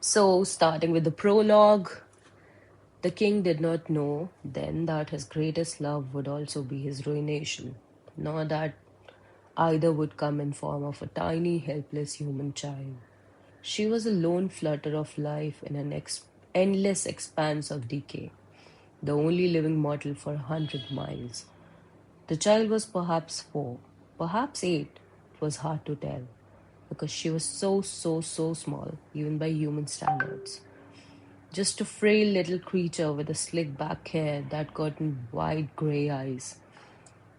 So, starting with the prologue, the king did not know then that his greatest love would also be his ruination, nor that either would come in form of a tiny, helpless human child. She was a lone flutter of life in an endless expanse of decay, the only living mortal for 100 miles. The child was perhaps 4, perhaps 8. It was hard to tell, because she was so small, even by human standards. Just a frail little creature with a slick back hair that got in wide grey eyes.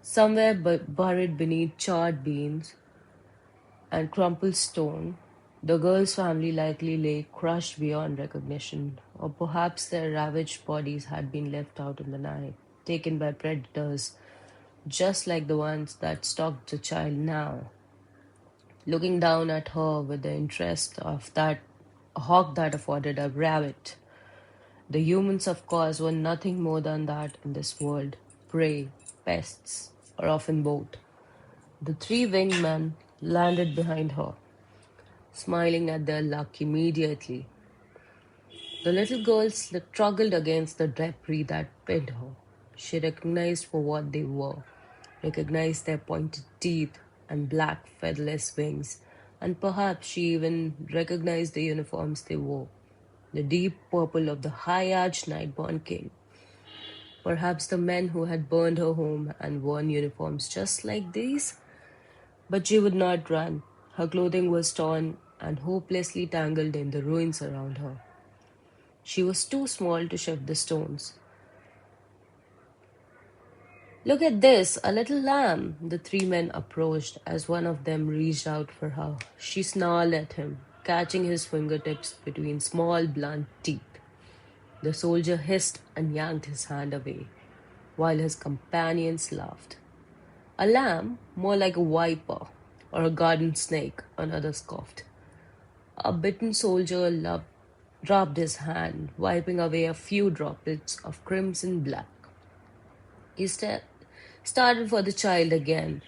Somewhere buried beneath charred beams and crumpled stone, the girl's family likely lay crushed beyond recognition, or perhaps their ravaged bodies had been left out in the night, taken by predators, just like the ones that stalked the child now, looking down at her with the interest of that a hawk that afforded a rabbit. The humans, of course, were nothing more than that in this world: prey, pests, or often both. The three winged men landed behind her, smiling at their luck immediately. The little girl struggled against the debris that pinned her. She recognized for what they were, recognized their pointed teeth and black featherless wings, and perhaps she even recognized the uniforms they wore, the deep purple of the high-arched Nightborn King. Perhaps the men who had burned her home and worn uniforms just like these? But she would not run. Her clothing was torn and hopelessly tangled in the ruins around her. She was too small to shift the stones. "Look at this, a little lamb," the three men approached as one of them reached out for her. She snarled at him, catching his fingertips between small, blunt teeth. The soldier hissed and yanked his hand away, while his companions laughed. "A lamb? More like a viper or a garden snake," another scoffed. A bitten soldier rubbed his hand, wiping away a few droplets of crimson blood. He started for the child again.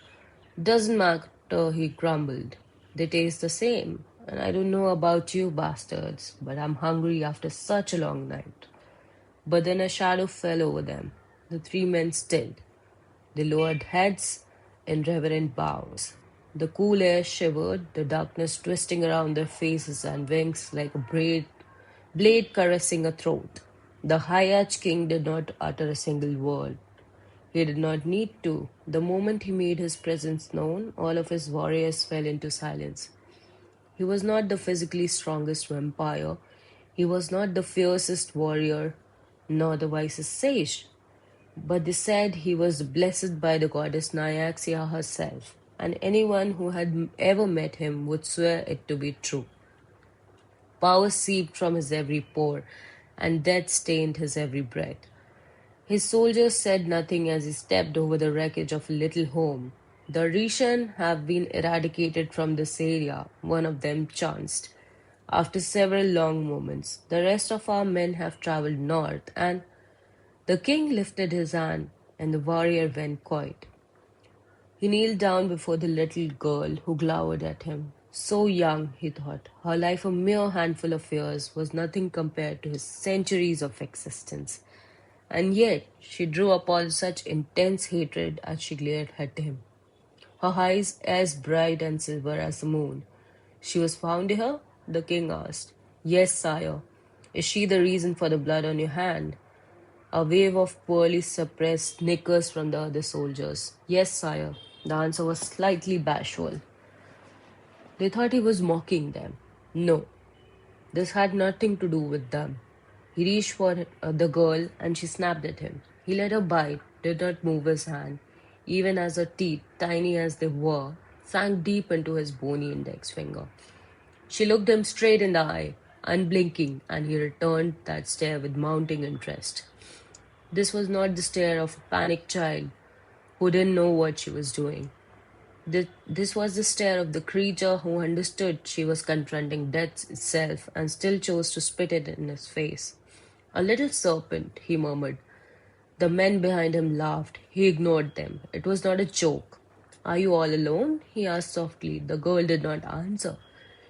"Doesn't matter," he grumbled. "They taste the same. And I don't know about you bastards, but I'm hungry after such a long night." But then a shadow fell over them. The three men stilled. They lowered heads in reverent bows. The cool air shivered, the darkness twisting around their faces and wings like a blade caressing a throat. The High-Arch King did not utter a single word. He did not need to. The moment he made his presence known, all of his warriors fell into silence. He was not the physically strongest vampire. He was not the fiercest warrior, nor the wisest sage. But they said he was blessed by the goddess Nyaxia herself, and anyone who had ever met him would swear it to be true. Power seeped from his every pore, and death stained his every breath. His soldiers said nothing as he stepped over the wreckage of a little home. "The Rishan have been eradicated from this area," one of them chanced. "After several long moments, the rest of our men have traveled north, and—" The king lifted his hand, and the warrior went quiet. He kneeled down before the little girl who glowered at him. So young, he thought, her life a mere handful of years was nothing compared to his centuries of existence. And yet she drew upon such intense hatred as she glared at him, her eyes as bright and silver as the moon. "She was found here?" the king asked. "Yes, sire." "Is she the reason for the blood on your hand?" A wave of poorly suppressed snickers from the other soldiers. "Yes, sire." The answer was slightly bashful. They thought he was mocking them. No, this had nothing to do with them. He reached for the girl and she snapped at him. He let her bite, did not move his hand, even as her teeth, tiny as they were, sank deep into his bony index finger. She looked him straight in the eye, unblinking, and he returned that stare with mounting interest. This was not the stare of a panicked child who didn't know what she was doing. This was the stare of the creature who understood she was confronting death itself and still chose to spit it in his face. "A little serpent," he murmured. The men behind him laughed. He ignored them. It was not a joke. "Are you all alone?" he asked softly. The girl did not answer.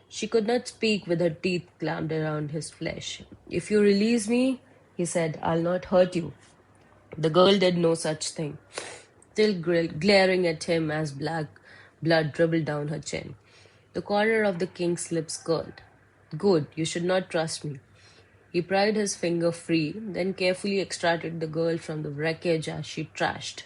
She could not speak with her teeth clamped around his flesh. "If you release me," he said, "I'll not hurt you." The girl did no such thing, still glaring at him as black blood dribbled down her chin. The corner of the king's lips curled. "Good, you should not trust me." He pried his finger free, then carefully extracted the girl from the wreckage as she trashed.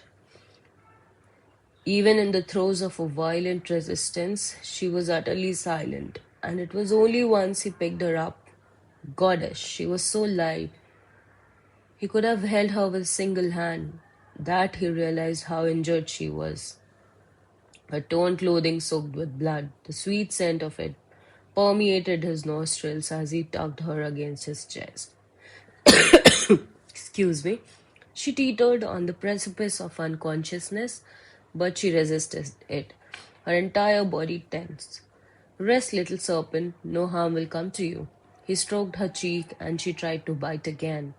Even in the throes of a violent resistance, she was utterly silent, and it was only once he picked her up. Goddess, she was so light, he could have held her with a single hand, that he realized how injured she was. Her torn clothing soaked with blood, the sweet scent of it permeated his nostrils as he tugged her against his chest. Excuse me. She teetered on the precipice of unconsciousness, but she resisted it, her entire body tense. "Rest, little serpent, no harm will come to you." He stroked her cheek, and she tried to bite again,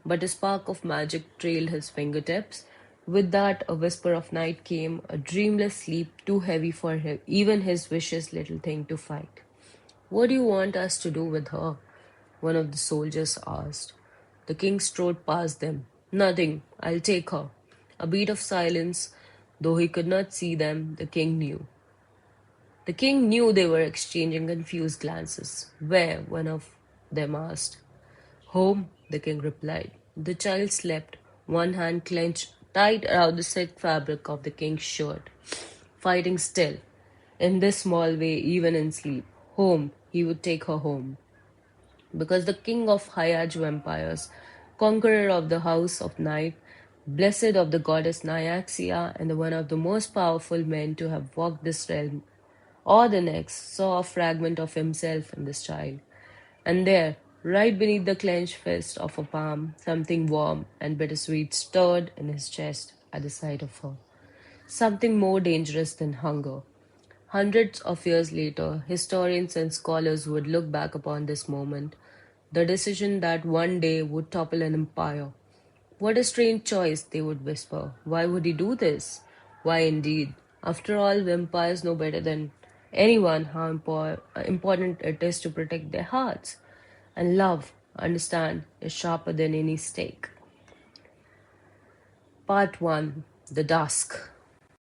but a spark of magic trailed his fingertips. With that, a whisper of night came, a dreamless sleep too heavy for him, even his vicious little thing to fight. "What do you want us to do with her?" one of the soldiers asked. The king strode past them. "Nothing. I'll take her." A beat of silence, though he could not see them, the king knew. The king knew they were exchanging confused glances. "Where?" one of them asked. "Home," the king replied. The child slept, one hand clenched tight around the silk fabric of the king's shirt, fighting still. In this small way, even in sleep. Home, he would take her home. Because the king of Hayaj vampires, conqueror of the house of night, blessed of the goddess Nyaxia, and the one of the most powerful men to have walked this realm or the next, saw a fragment of himself in this child. And there, right beneath the clenched fist of a palm, something warm and bittersweet stirred in his chest at the sight of her. Something more dangerous than hunger. Hundreds of years later, historians and scholars would look back upon this moment, the decision that one day would topple an empire. "What a strange choice," they would whisper. "Why would he do this?" Why indeed? After all, vampires know better than anyone how important it is to protect their hearts. And love, understand, is sharper than any stake. Part 1. The Dusk.